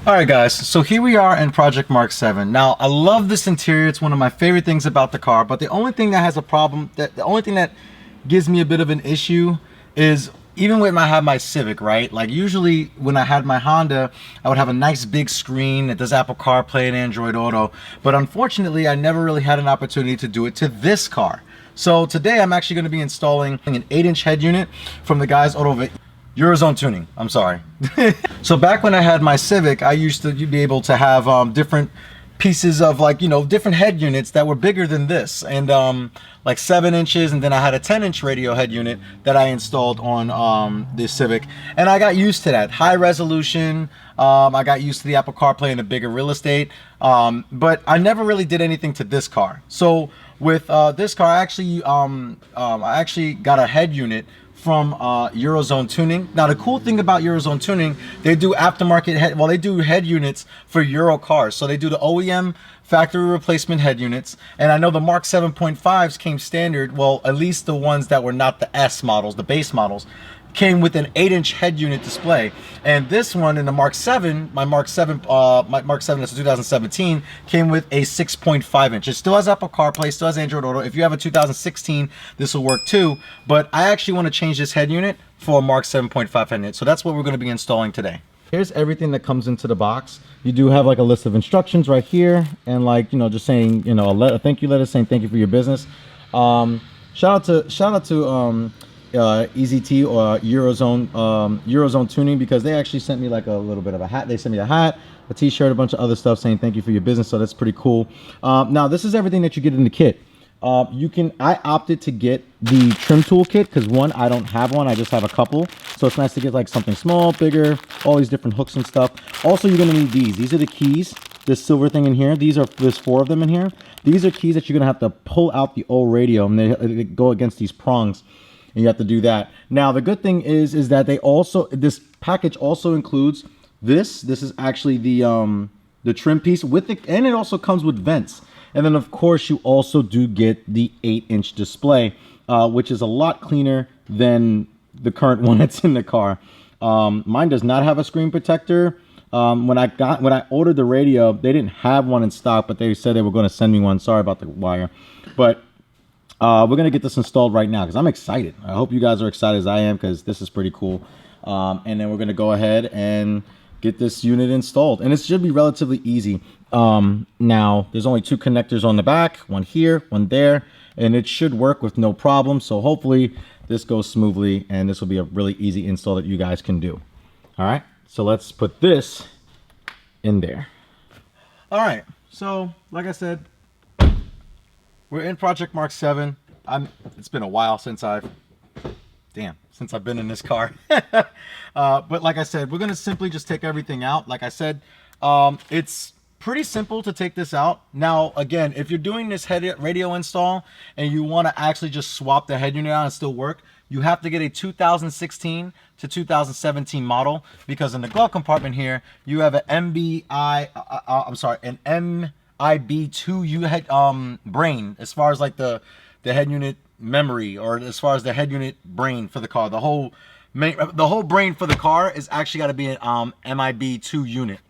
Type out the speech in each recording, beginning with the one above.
Alright guys, so here we are in Project MK7. Now, I love this interior. It's one of my favorite things about the car, but the only thing that has a problem, the only thing that gives me a bit of an issue is even when I have my Civic, right? Like usually when I had my Honda, I would have a nice big screen that does Apple CarPlay and Android Auto, but unfortunately I never really had an opportunity to do it to this car. So today I'm actually going to be installing an 8-inch head unit from the guys over Eurozone Tuning, I'm sorry. So back when I had my Civic, I used to be able to have different pieces of different head units that were bigger than this, and like 7 inches, and then I had a 10-inch radio head unit that I installed on the Civic, and I got used to that high resolution. I got used to the Apple CarPlay and the bigger real estate, but I never really did anything to this car. So with this car, I actually got a head unit from Eurozone Tuning. Now the cool thing about Eurozone Tuning, they do aftermarket they do head units for Euro cars. So they do the OEM factory replacement head units, and I know the MK7.5s came standard, well, at least the ones that were not the S models, the base models, came with an 8-inch head unit display. And this one in the MK7, my MK7 is 2017, came with a 6.5 inch. It still has Apple CarPlay, still has Android Auto. If you have a 2016, this will work too. But I actually want to change this head unit for a MK7.5 head unit. So that's what we're going to be installing today. Here's everything that comes into the box. You do have like a list of instructions right here, and like, just saying, a thank you letter saying thank you for your business. Shout out to EZT or Eurozone Tuning, because they actually sent me like a little bit of a hat. They sent me a hat, a t-shirt, a bunch of other stuff saying thank you for your business, so that's pretty cool. Now this is everything that you get in the kit. I opted to get the trim tool kit because one, I don't have one, I just have a couple, so it's nice to get like something small, bigger, all these different hooks and stuff. Also, you're gonna need these are the keys, this silver thing in here. There's 4 of them in here. These are keys that you're gonna have to pull out the old radio, and they go against these prongs, and you have to do that. Now the good thing is that this package also includes this is actually the trim piece with it, and it also comes with vents. And then of course you also do get the 8-inch display, which is a lot cleaner than the current one that's in the car. Mine does not have a screen protector. When I ordered the radio, they didn't have one in stock, but they said they were going to send me one. Sorry about the wire, but we're going to get this installed right now because I'm excited. I hope you guys are excited as I am, because this is pretty cool. And then we're going to go ahead and get this unit installed, and it should be relatively easy. Now there's only 2 connectors on the back, one here, one there, and it should work with no problem. So hopefully this goes smoothly, and this will be a really easy install that you guys can do. All right, so let's put this in there. All right, so like I said, we're in Project MK7. It's been a while since I've been in this car. But like I said, we're gonna simply just take everything out. Like I said, it's pretty simple to take this out. Now again, if you're doing this radio install and you want to actually just swap the head unit out and still work, you have to get a 2016 to 2017 model, because in the glove compartment here you have an MIB2 head brain, as far as like the head unit memory, or as far as the head unit brain for the car. The whole brain for the car is actually got to be an MIB2 unit.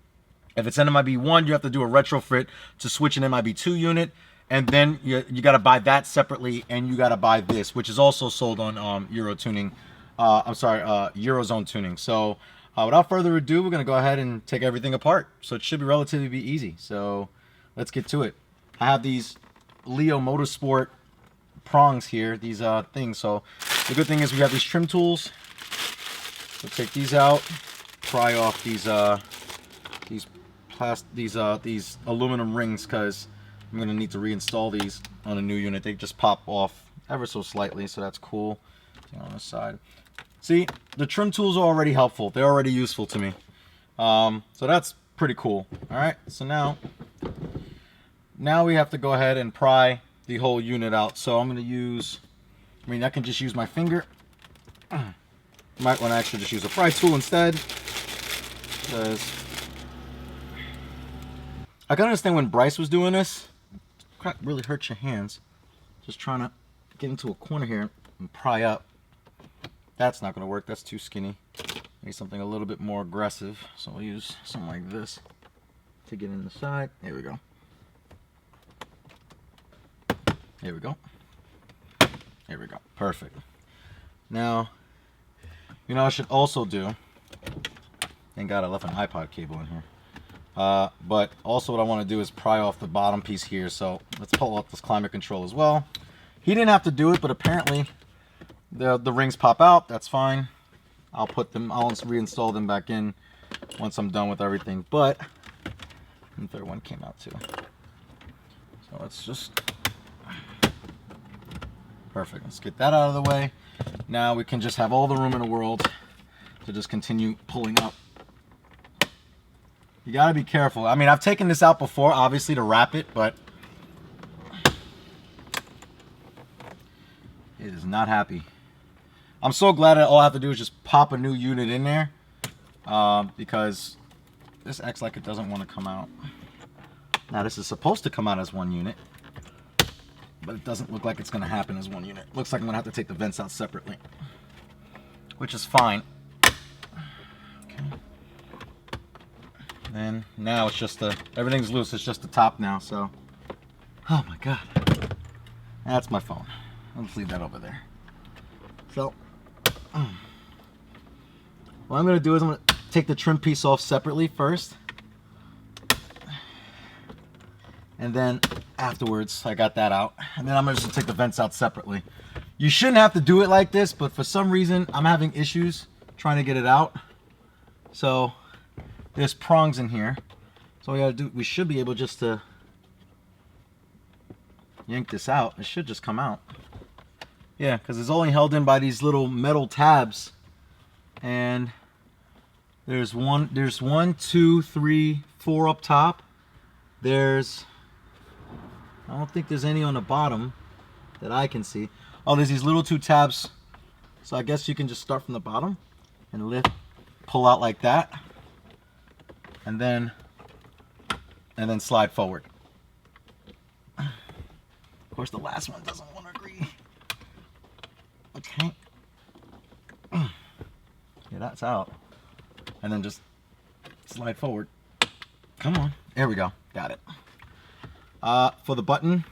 If it's an MIB1, you have to do a retrofit to switch an MIB2 unit, and then you got to buy that separately, and you got to buy this, which is also sold on Eurozone Tuning. So without further ado, we're going to go ahead and take everything apart. So it should be relatively easy. So let's get to it. I have these Leo Motorsport prongs here, these things. So the good thing is we have these trim tools. We'll take these out, pry off these aluminum rings, because I'm gonna need to reinstall these on a new unit. They just pop off ever so slightly, so that's cool. On this side, see, the trim tools are already helpful. They're already useful to me, so that's pretty cool. All right, so now we have to go ahead and pry the whole unit out. So I'm gonna use, I can just use my finger. Might want to actually just use a pry tool instead, because I can understand when Bryce was doing this, crap really hurts your hands. Just trying to get into a corner here and pry up. That's not going to work. That's too skinny. Need something a little bit more aggressive, so we'll use something like this to get in the side. There we go. There we go. There we go. Perfect. Now, you know, I should also do. Thank God I left an iPod cable in here. But also what I want to do is pry off the bottom piece here. So let's pull up this climate control as well. He didn't have to do it, but apparently the rings pop out. That's fine. I'll reinstall them back in once I'm done with everything. But the third one came out too. So let's just perfect. Let's get that out of the way. Now we can just have all the room in the world to just continue pulling up. You gotta be careful. I mean, I've taken this out before, obviously, to wrap it, but it is not happy. I'm so glad that all I have to do is just pop a new unit in there, because this acts like it doesn't want to come out. Now, this is supposed to come out as one unit, but it doesn't look like it's going to happen as one unit. Looks like I'm going to have to take the vents out separately, which is fine. Okay. And now it's just everything's loose. It's just the top now, so. Oh my God. That's my phone. Let's leave that over there. So, what I'm going to do is I'm going to take the trim piece off separately first. And then afterwards, I got that out. And then I'm going to just take the vents out separately. You shouldn't have to do it like this, but for some reason, I'm having issues trying to get it out. So, there's prongs in here. So we should be able just to yank this out. It should just come out. Yeah, because it's only held in by these little metal tabs. And there's one, two, three, four up top. I don't think there's any on the bottom that I can see. Oh, there's these little two tabs. So I guess you can just start from the bottom and pull out like that. And then slide forward. Of course, the last one doesn't want to agree. Okay. Yeah, that's out. And then just slide forward. Come on. There we go. Got it. For the button,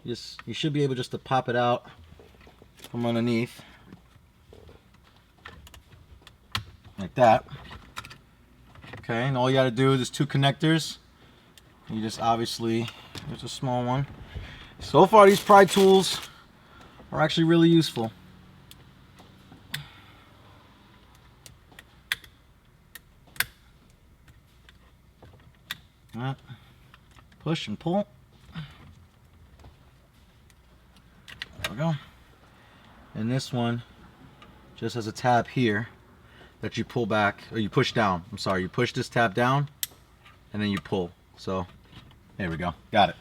you should be able just to pop it out from underneath. Like that. Okay, and all you gotta do is two connectors. You just obviously, there's a small one. So far, these pry tools are actually really useful. Push and pull. There we go. And this one just has a tab here that you pull back, or you push down. I'm sorry, you push this tab down and then you pull. So there we go, got it.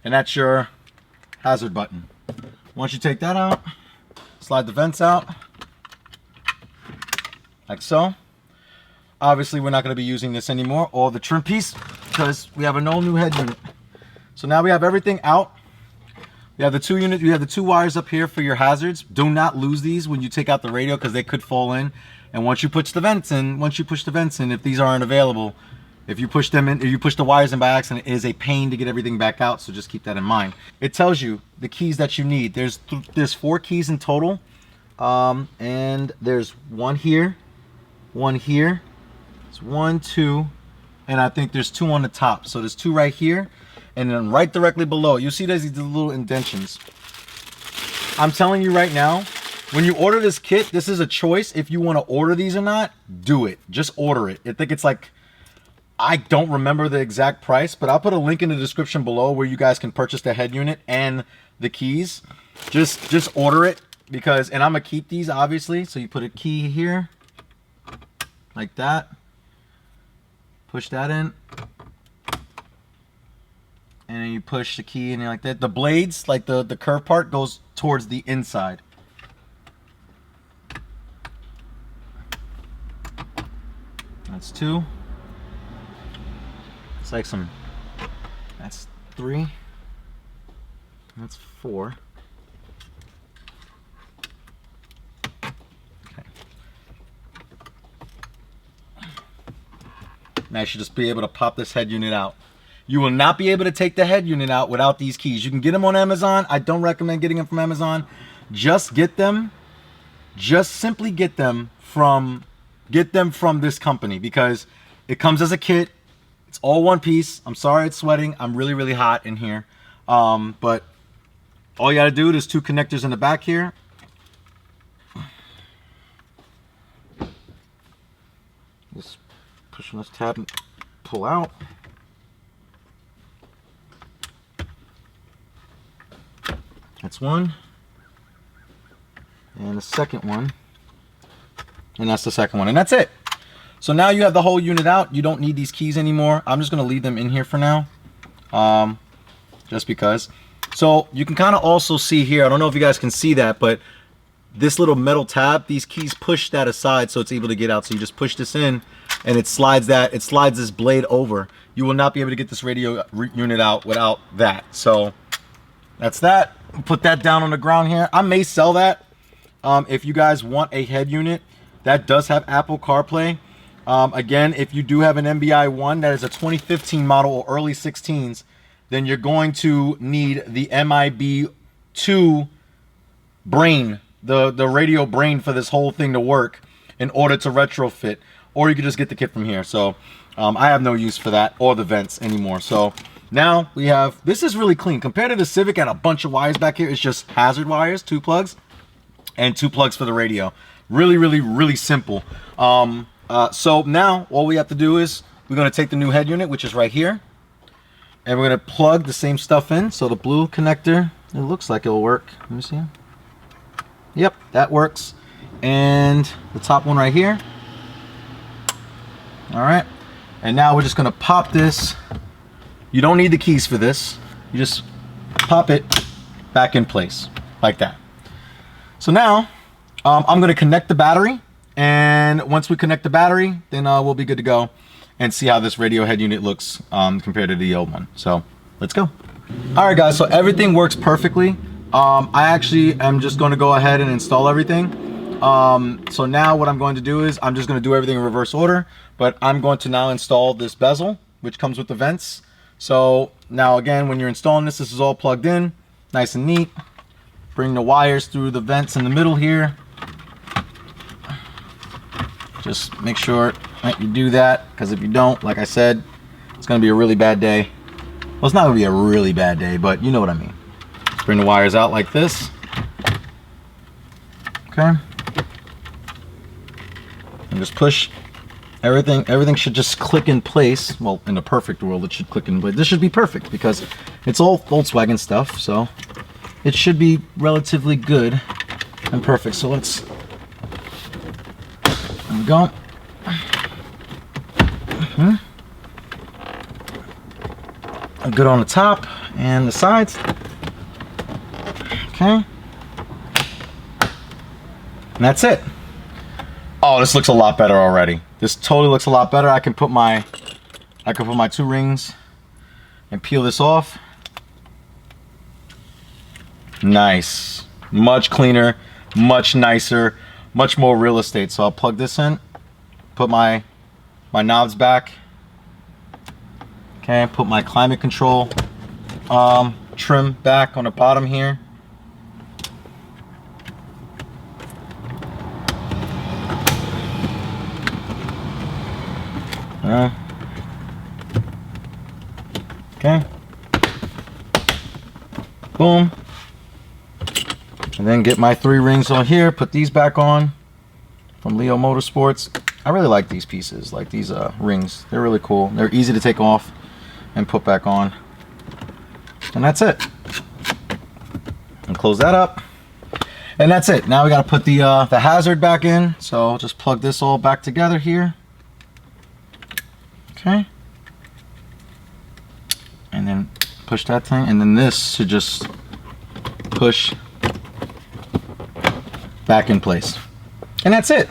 And that's your hazard button. Once you take that out, slide the vents out like so. Obviously we're not going to be using this anymore, or the trim piece, because we have a new head unit. So now we have everything out. We have the two units, you have the two wires up here for your hazards. Do not lose these when you take out the radio, because they could fall in. And once you push the vents in, if these aren't available, if you push them in, if you push the wires in by accident, it is a pain to get everything back out. So just keep that in mind. It tells you the keys that you need. There's 4 keys in total, and there's one here, it's 1, 2, and I think there's 2 on the top. So there's 2 right here, and then right directly below, you see there's these little indentions. I'm telling you right now, when you order this kit, this is a choice. If you want to order these or not, do it. Just order it. I think it's like, I don't remember the exact price, but I'll put a link in the description below where you guys can purchase the head unit and the keys. Just order it, because, and I'm gonna keep these obviously. So you put a key here, like that. Push that in, and then you push the key in like that. The blades, like the curved part, goes towards the inside. That's 2. It's like some. That's 3. That's 4. Okay. and I should just be able to pop this head unit out. You will not be able to take the head unit out without these keys. You can get them on Amazon. I don't recommend getting them from Amazon. Just get them. Just simply get them from this company, because it comes as a kit. It's all one piece. I'm sorry it's sweating. I'm really, really hot in here. But all you gotta do, there's 2 connectors in the back here. Just push on this tab and pull out. That's one. And the second one. And that's the second one. And that's it. So now you have the whole unit out. You don't need these keys anymore. I'm just going to leave them in here for now. Just because. So you can kind of also see here, I don't know if you guys can see that, but this little metal tab, these keys push that aside so it's able to get out. So you just push this in and it slides this blade over. You will not be able to get this radio unit out without that. So that's that. Put that down on the ground here. I may sell that if you guys want a head unit that does have Apple CarPlay. Again, if you do have an MBI1 that is a 2015 model or early 16s, then you're going to need the MIB2 brain, the radio brain for this whole thing to work in order to retrofit, or you could just get the kit from here. So I have no use for that or the vents anymore. So now we have, this is really clean compared to the Civic and a bunch of wires back here. It's just hazard wires, 2 plugs and 2 plugs for the radio. Really, really, really simple. So now all we have to do is we're going to take the new head unit, which is right here, and we're going to plug the same stuff in. So the blue connector, it looks like it'll work. Let me see. Yep, that works. And the top one right here. All right. And now we're just going to pop this. You don't need the keys for this. You just pop it back in place like that. So now I'm going to connect the battery. And once we connect the battery, then we'll be good to go and see how this radio head unit looks compared to the old one. So let's go. All right, guys, so everything works perfectly. I actually am just going to go ahead and install everything. So now what I'm going to do is I'm just going to do everything in reverse order, but I'm going to now install this bezel, which comes with the vents. So now again, when you're installing this, this is all plugged in, nice and neat. Bring the wires through the vents in the middle here. Just make sure that you do that, because if you don't, like I said, it's going to be a really bad day. Well, it's not going to be a really bad day, but you know what I mean. Bring the wires out like this. Okay. And just push everything. Everything should just click in place. Well, in a perfect world, it should click in place. This should be perfect because it's all Volkswagen stuff, so it should be relatively good and perfect. So let's, there we go. Good on the top and the sides. Okay. And that's it. Oh, this looks a lot better already. This totally looks a lot better. I can put my 2 rings and peel this off. Nice. Much cleaner, much nicer, much more real estate. So I'll plug this in, put my knobs back. Okay, put my climate control trim back on the bottom here. Okay. Boom. And then get my 3 rings on here, put these back on from Leo Motorsports. I really like these pieces, like these rings. They're really cool. They're easy to take off and put back on. And that's it. And close that up. And that's it. Now we got to put the hazard back in. So I'll just plug this all back together here. Okay. And then push that thing, and then this should just push back in place. And that's it.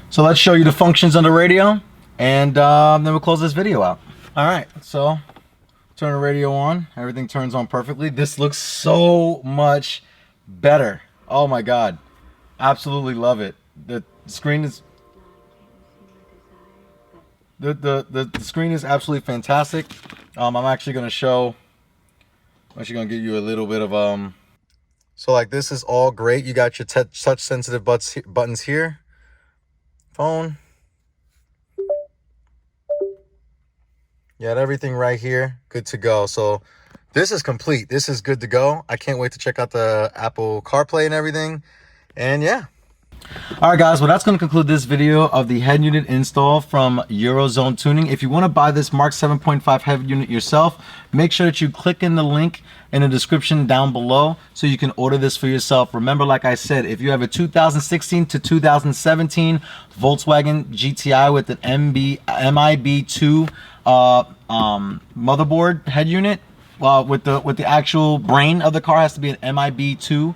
So let's show you the functions on the radio, and then we'll close this video out. All right, so turn the radio on. Everything turns on perfectly. This looks so much better. Oh my God. Absolutely love it. The screen is... The screen is absolutely fantastic. I'm actually going to show, I'm actually going to give you a little bit of, so like this is all great. You got your touch sensitive buttons here. Phone. You got everything right here. Good to go. So this is complete. This is good to go. I can't wait to check out the Apple CarPlay and everything. And yeah. All right, guys, well, that's going to conclude this video of the head unit install from Eurozone Tuning. If you want to buy this Mark 7.5 head unit yourself, make sure that you click in the link in the description down below so you can order this for yourself. Remember, like I said, if you have a 2016 to 2017 Volkswagen GTI with an MIB2 motherboard head unit, with the actual brain of the car has to be an MIB2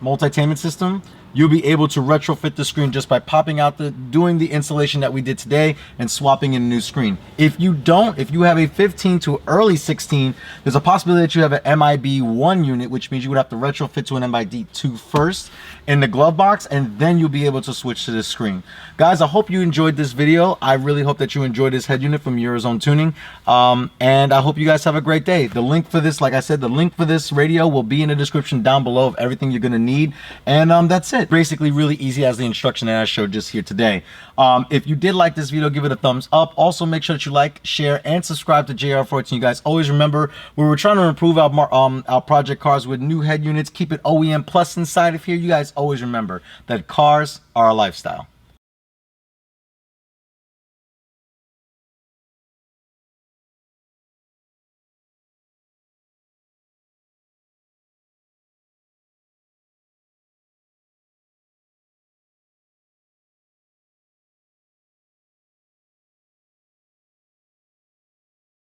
multi-tainment system, you'll be able to retrofit the screen just by popping out doing the installation that we did today and swapping in a new screen. If you don't, if you have a 15 to early 16, there's a possibility that you have an MIB1 unit, which means you would have to retrofit to an MIB2 first in the glove box, and then you'll be able to switch to this screen. Guys, I hope you enjoyed this video. I really hope that you enjoyed this head unit from Eurozone Tuning, and I hope you guys have a great day. The link for this, like I said, the link for this radio will be in the description down below of everything you're gonna need, and that's it. Basically really easy as the instruction that I showed just here today. If you did like this video, give it a thumbs up. Also, make sure that you like, share, and subscribe to JR14. You guys always remember, we were trying to improve our project cars with new head units, keep it OEM plus inside of here. You guys always remember that cars are a lifestyle.